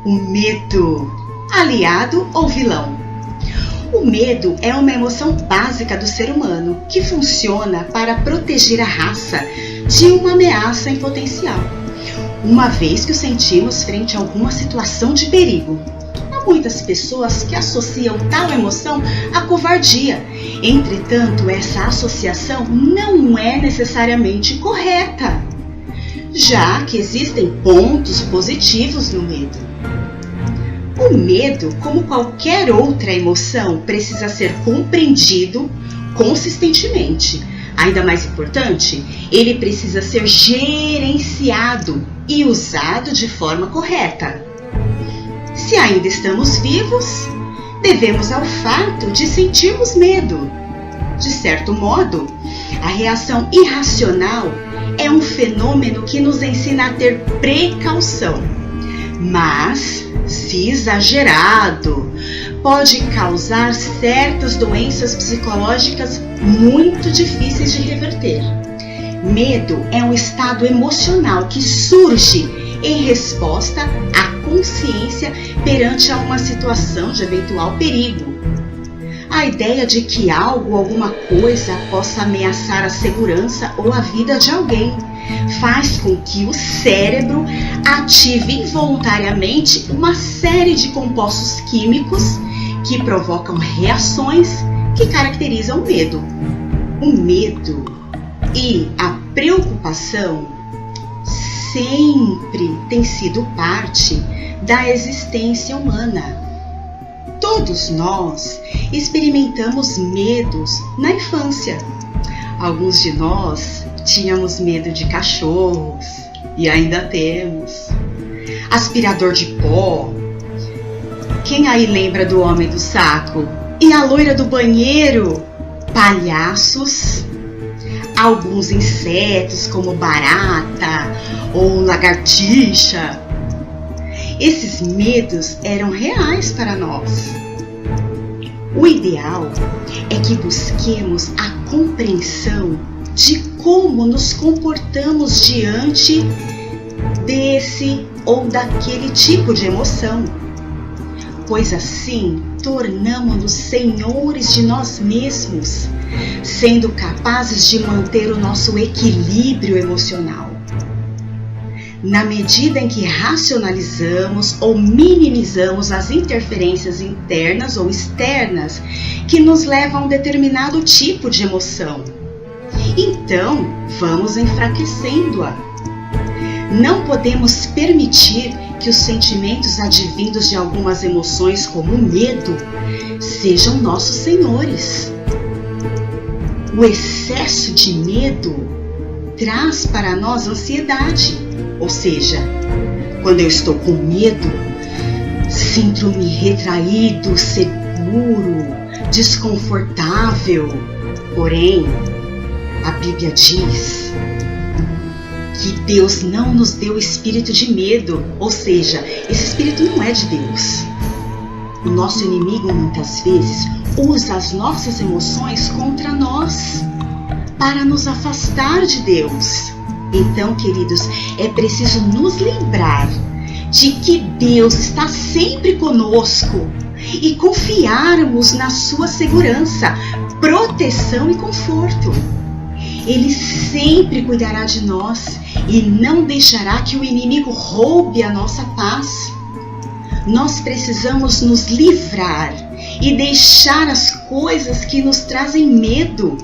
O medo, aliado ou vilão? O medo é uma emoção básica do ser humano que funciona para proteger a raça de uma ameaça em potencial, uma vez que o sentimos frente a alguma situação de perigo. Há muitas pessoas que associam tal emoção à covardia. Entretanto, essa associação não é necessariamente correta, já que existem pontos positivos no medo. O medo, como qualquer outra emoção, precisa ser compreendido consistentemente. Ainda mais importante, ele precisa ser gerenciado e usado de forma correta. Se ainda estamos vivos, devemos ao fato de sentirmos medo. De certo modo, a reação irracional é um fenômeno que nos ensina a ter precaução. Mas, se exagerado, pode causar certas doenças psicológicas muito difíceis de reverter. Medo é um estado emocional que surge em resposta à consciência perante a uma situação de eventual perigo. A ideia de que algo ou alguma coisa possa ameaçar a segurança ou a vida de alguém faz com que o cérebro ative involuntariamente uma série de compostos químicos que provocam reações que caracterizam o medo. O medo e a preocupação sempre têm sido parte da existência humana. Todos nós experimentamos medos na infância. Alguns de nós tínhamos medo de cachorros e ainda temos. Aspirador de pó. Quem aí lembra do homem do saco? E a loira do banheiro? Palhaços. Alguns insetos como barata ou lagartixa. Esses medos eram reais para nós. O ideal é que busquemos a compreensão de como nos comportamos diante desse ou daquele tipo de emoção, pois assim tornamo-nos senhores de nós mesmos, sendo capazes de manter o nosso equilíbrio emocional. Na medida em que racionalizamos ou minimizamos as interferências internas ou externas que nos levam a um determinado tipo de emoção, então vamos enfraquecendo-a. Não podemos permitir que os sentimentos advindos de algumas emoções, como o medo, sejam nossos senhores. O excesso de medo traz para nós ansiedade. Ou seja, quando eu estou com medo, sinto-me retraído, seguro, desconfortável. Porém, a Bíblia diz que Deus não nos deu espírito de medo, ou seja, esse espírito não é de Deus. O nosso inimigo muitas vezes usa as nossas emoções contra nós, para nos afastar de Deus. Então, queridos, é preciso nos lembrar de que Deus está sempre conosco e confiarmos na sua segurança, proteção e conforto. Ele sempre cuidará de nós e não deixará que o inimigo roube a nossa paz. Nós precisamos nos livrar e deixar as coisas que nos trazem medo.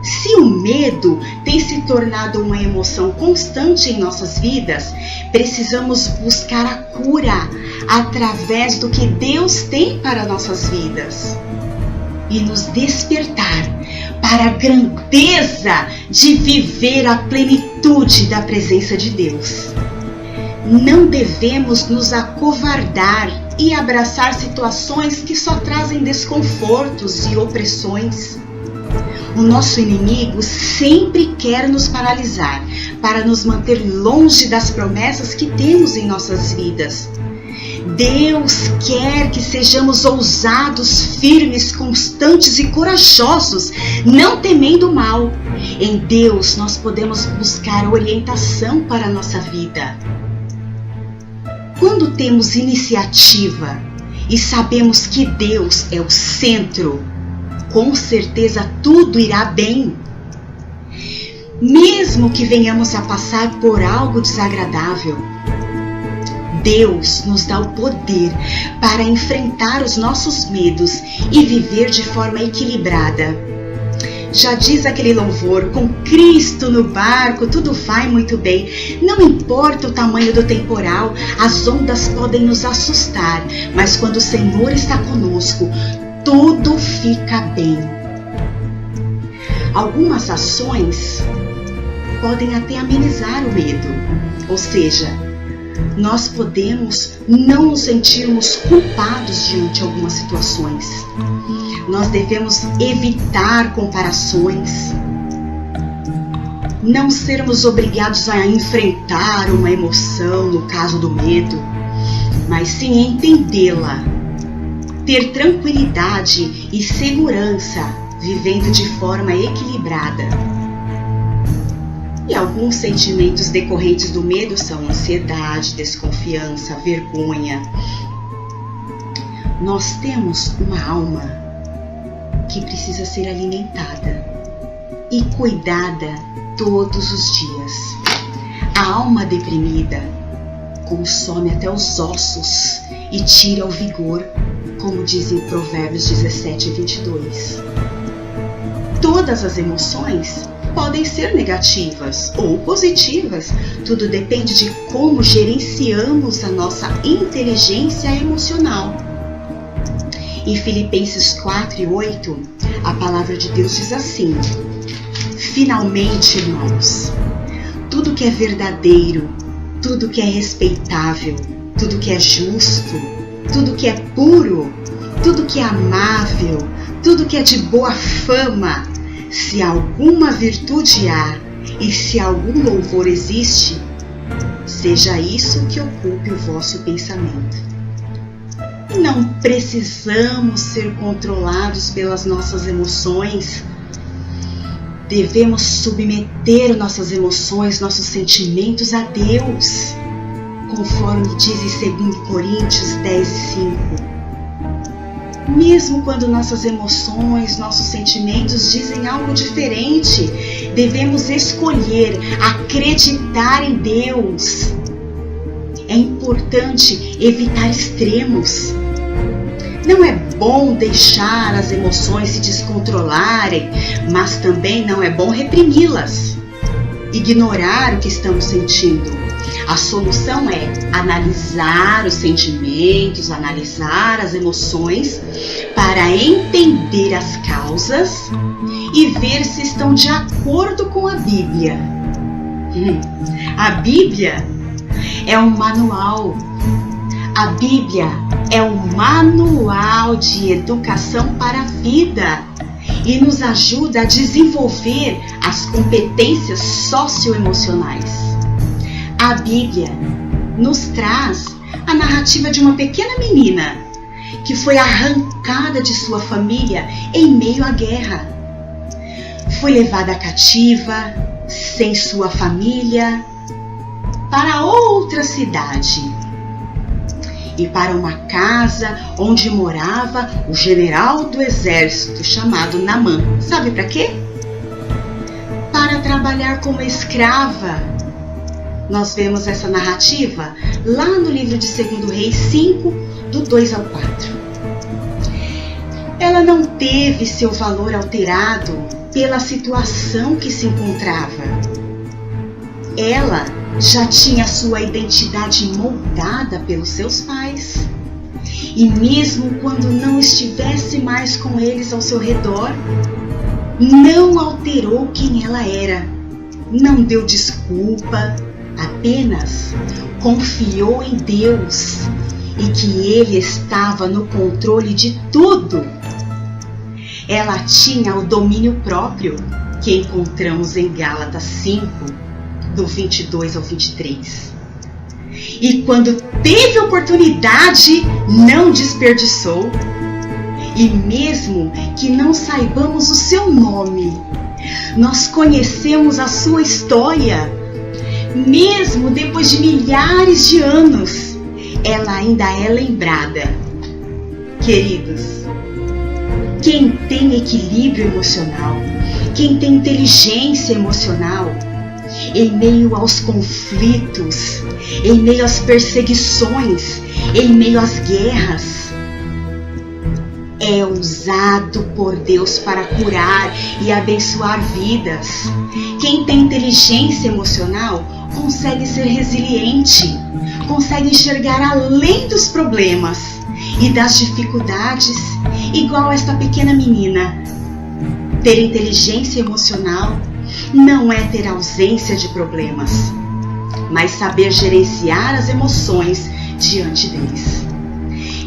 Se o medo tem se tornado uma emoção constante em nossas vidas, precisamos buscar a cura através do que Deus tem para nossas vidas e nos despertar para a grandeza de viver a plenitude da presença de Deus. Não devemos nos acovardar e abraçar situações que só trazem desconfortos e opressões. O nosso inimigo sempre quer nos paralisar para nos manter longe das promessas que temos em nossas vidas. Deus quer que sejamos ousados, firmes, constantes e corajosos, não temendo o mal. Em Deus nós podemos buscar orientação para a nossa vida. Quando temos iniciativa e sabemos que Deus é o centro, com certeza tudo irá bem. Mesmo que venhamos a passar por algo desagradável, Deus nos dá o poder para enfrentar os nossos medos e viver de forma equilibrada. Já diz aquele louvor, com Cristo no barco, tudo vai muito bem. Não importa o tamanho do temporal, as ondas podem nos assustar, mas quando o Senhor está conosco, tudo fica bem. Algumas ações podem até amenizar o medo, ou seja, nós podemos não nos sentirmos culpados diante de algumas situações. Nós devemos evitar comparações, não sermos obrigados a enfrentar uma emoção no caso do medo, mas sim entendê-la, ter tranquilidade e segurança, vivendo de forma equilibrada. E alguns sentimentos decorrentes do medo são ansiedade, desconfiança, vergonha. Nós temos uma alma que precisa ser alimentada e cuidada todos os dias. A alma deprimida consome até os ossos e tira o vigor, como dizem Provérbios 17:22. Todas as emoções podem ser negativas ou positivas, tudo depende de como gerenciamos a nossa inteligência emocional. Em Filipenses 4:8, a palavra de Deus diz assim: finalmente, irmãos, tudo que é verdadeiro, tudo que é respeitável, tudo que é justo, tudo que é puro, tudo que é amável, tudo que é de boa fama, se alguma virtude há e se algum louvor existe, seja isso que ocupe o vosso pensamento. Não precisamos ser controlados pelas nossas emoções. Devemos submeter nossas emoções, nossos sentimentos a Deus, conforme diz em 2 Coríntios 10:5. Mesmo quando nossas emoções, nossos sentimentos dizem algo diferente, devemos escolher acreditar em Deus. É importante evitar extremos. Não é bom deixar as emoções se descontrolarem, mas também não é bom reprimi-las, ignorar o que estamos sentindo. A solução é analisar os sentimentos, analisar as emoções, para entender as causas e ver se estão de acordo com a Bíblia. A Bíblia é um manual. A Bíblia é um manual de educação para a vida e nos ajuda a desenvolver as competências socioemocionais. A Bíblia nos traz a narrativa de uma pequena menina que foi arrancada de sua família em meio à guerra. Foi levada cativa, sem sua família, para outra cidade e para uma casa onde morava o general do exército chamado Naamã. Sabe para quê? Para trabalhar como escrava. Nós vemos essa narrativa lá no livro de 2 Reis 5, do 2 ao 4. Ela não teve seu valor alterado pela situação que se encontrava. Ela já tinha sua identidade moldada pelos seus pais. E mesmo quando não estivesse mais com eles ao seu redor, não alterou quem ela era. Não deu desculpa, apenas confiou em Deus e que Ele estava no controle de tudo. Ela tinha o domínio próprio, que encontramos em Gálatas 5, do 22 ao 23. E quando teve oportunidade, não desperdiçou. E mesmo que não saibamos o seu nome, nós conhecemos a sua história. Mesmo depois de milhares de anos, ela ainda é lembrada. Queridos, quem tem equilíbrio emocional, quem tem inteligência emocional, em meio aos conflitos, em meio às perseguições, em meio às guerras, é usado por Deus para curar e abençoar vidas. Quem tem inteligência emocional consegue ser resiliente, consegue enxergar além dos problemas e das dificuldades, igual esta pequena menina. Ter inteligência emocional não é ter ausência de problemas, mas saber gerenciar as emoções diante deles.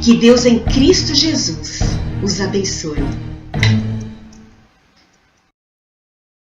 Que Deus em Cristo Jesus os abençoe.